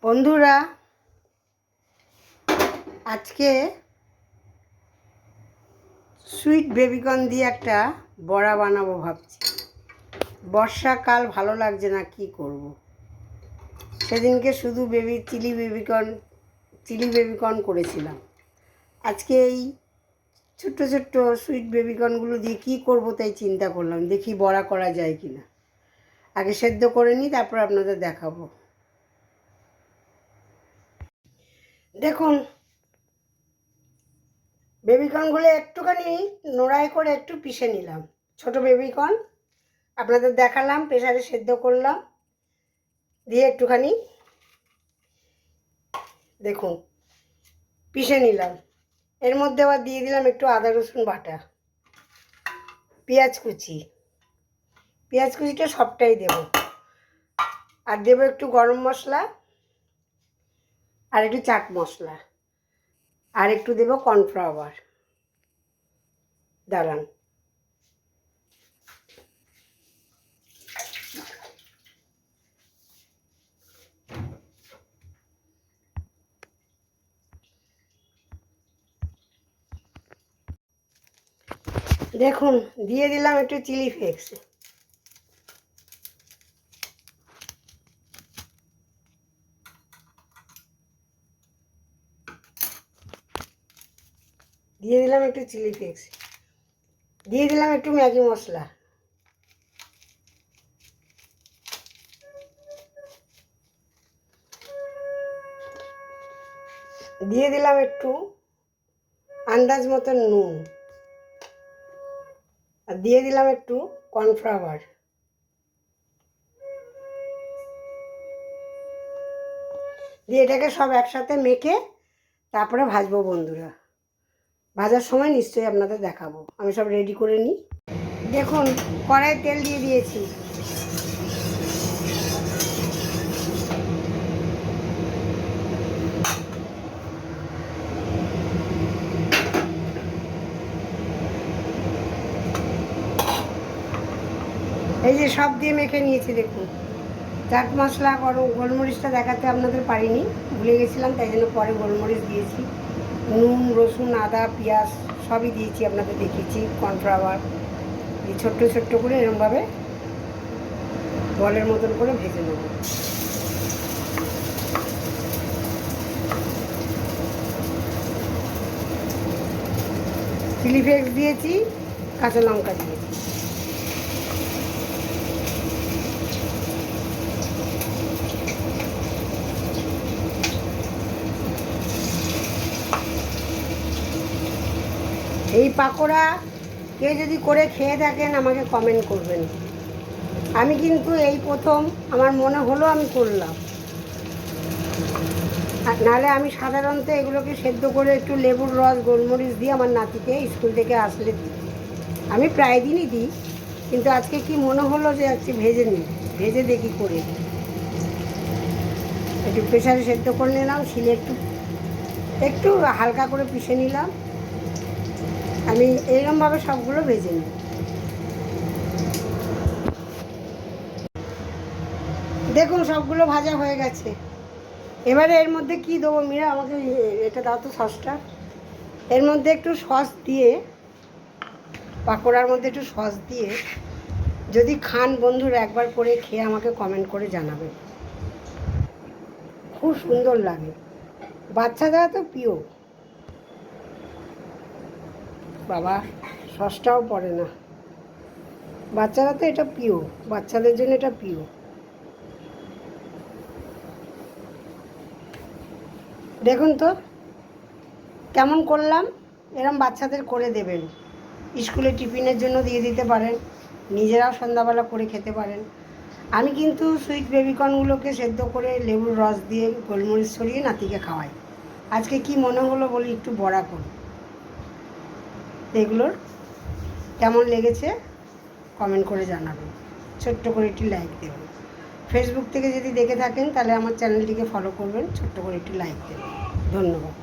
বন্ধুরা, আজকে sweet baby corn দিয়ে একটা বড়া বানাবো ভাবছি। বর্ষাকাল ভালো লাগছে না, কি করব। সেদিনকে শুধু চিলি বেবিকর্ন করেছিলাম। আজকে এই ছোট্ট ছোট্ট সুইট বেবিকর্নগুলো দিয়ে কি করব তাই চিন্তা করলাম, দেখি বড়া করা যায় কি না। আগে সেদ্ধ করে নিই, তারপর আপনাদের দেখাবো। দেখুন, বেবিকর্নগুলো একটুখানি নোড়ায় করে একটু পিষে নিলাম। ছোট বেবিকর্ন আপনাদের দেখালাম, প্রেসারে সেদ্ধ করলাম, দিয়ে একটুখানি দেখুন পিষে নিলাম। এর মধ্যে আবার দিয়ে দিলাম একটু আদা রসুন বাটা, পেঁয়াজ কুচিটা সবটাই দেব, আর দেবো একটু গরম মশলা, আর একটু চাট মশলা, আর একটু দেবো কর্নফ্লাওয়ার। দাঁড়ান, দেখুন দিয়ে দিলাম একটু চিলি ফ্লেক্স, দিয়ে দিলাম একটু চিলি ফ্লেক্স, দিয়ে দিলাম একটু ম্যাগি মশলা, দিয়ে দিলাম একটু আন্দাজ মতন নুন, আর দিয়ে দিলাম একটু কর্নফ্লাওয়ার। দিয়ে এটাকে সব একসাথে মেখে তারপরে ভাজবো বন্ধুরা। ভাজার সময় নিশ্চয়ই আপনাদের দেখাবো। আমি সব রেডি করে নিই। দেখুন, কড়াই তেল দিয়ে দিয়েছি। এই যে সব দিয়ে মেখে নিয়েছি। দেখুন, চাট মশলা, গোলমরিচটা দেখাতে আপনাদের পারিনি, ভুলে গেছিলাম, তাই জন্য পরে গোলমরিচ দিয়েছি। নুন, রসুন, আদা, পেঁয়াজ সবই দিয়েছি, আপনাদের দেখিয়েছি। কর্নফ্লাওয়ার এই ছোট্ট ছোট্ট করে এরকমভাবে বলের মতন করে ভেজে নেব। চিলি ফ্লেক্স দিয়েছি, কাঁচা লঙ্কা দিয়েছি। এই পাকোড়া কেউ যদি করে খেয়ে থাকেন আমাকে কমেন্ট করবেন। আমি কিন্তু এই প্রথম আমার মনে হলো আমি করলাম, আর নাহলে আমি সাধারণত এগুলোকে সেদ্ধ করে একটু লেবুর রস, গোলমরিচ দিয়ে আমার নাতিকে স্কুল থেকে আসলে দিই। আমি প্রায় দিনই দিই, কিন্তু আজকে কি মনে হলো যে আজকে ভেজে দেখি করে। একটু প্রেসারে সেদ্ধ করে নিলাম, শিলে একটু হালকা করে পিষে নিলাম। আমি এইরকমভাবে সবগুলো ভেজে নিই। দেখুন, সবগুলো ভাজা হয়ে গেছে। এবারে এর মধ্যে কি দেবো মীরা, আমাকে এটা দাও তো সসটা। এর মধ্যে একটু সস দিয়ে, পাকোড়ার মধ্যে একটু সস দিয়ে যদি খান বন্ধুরা, একবার করে খেয়ে আমাকে কমেন্ট করে জানাবেন। খুব সুন্দর লাগে, বাচ্চারা তো প্রিয়। বাবা, সসটাও পড়ে না, বাচ্চারা তো এটা প্রিয়, বাচ্চাদের জন্য এটা প্রিয়। দেখুন তো কেমন করলাম, এরম বাচ্চাদের করে দেবেন। স্কুলে টিফিনের জন্য দিয়ে দিতে পারেন, নিজেরাও সন্ধ্যাবেলা করে খেতে পারেন। আমি কিন্তু সুইট বেবিকর্নগুলোকে সেদ্ধ করে লেবুর রস দিয়ে গোলমরিচ ছড়িয়ে নাতিকে খাওয়াই। আজকে কি মনে হলো বলি একটু বড়া করি। এগুলোর কেমন লেগেছে কমেন্ট করে জানাবেন, ছোট্ট করে একটি লাইক দেবেন। ফেসবুক থেকে যদি দেখে থাকেন তাহলে আমার চ্যানেলটিকে ফলো করবেন, ছোট্ট করে একটি লাইক দেবেন। ধন্যবাদ।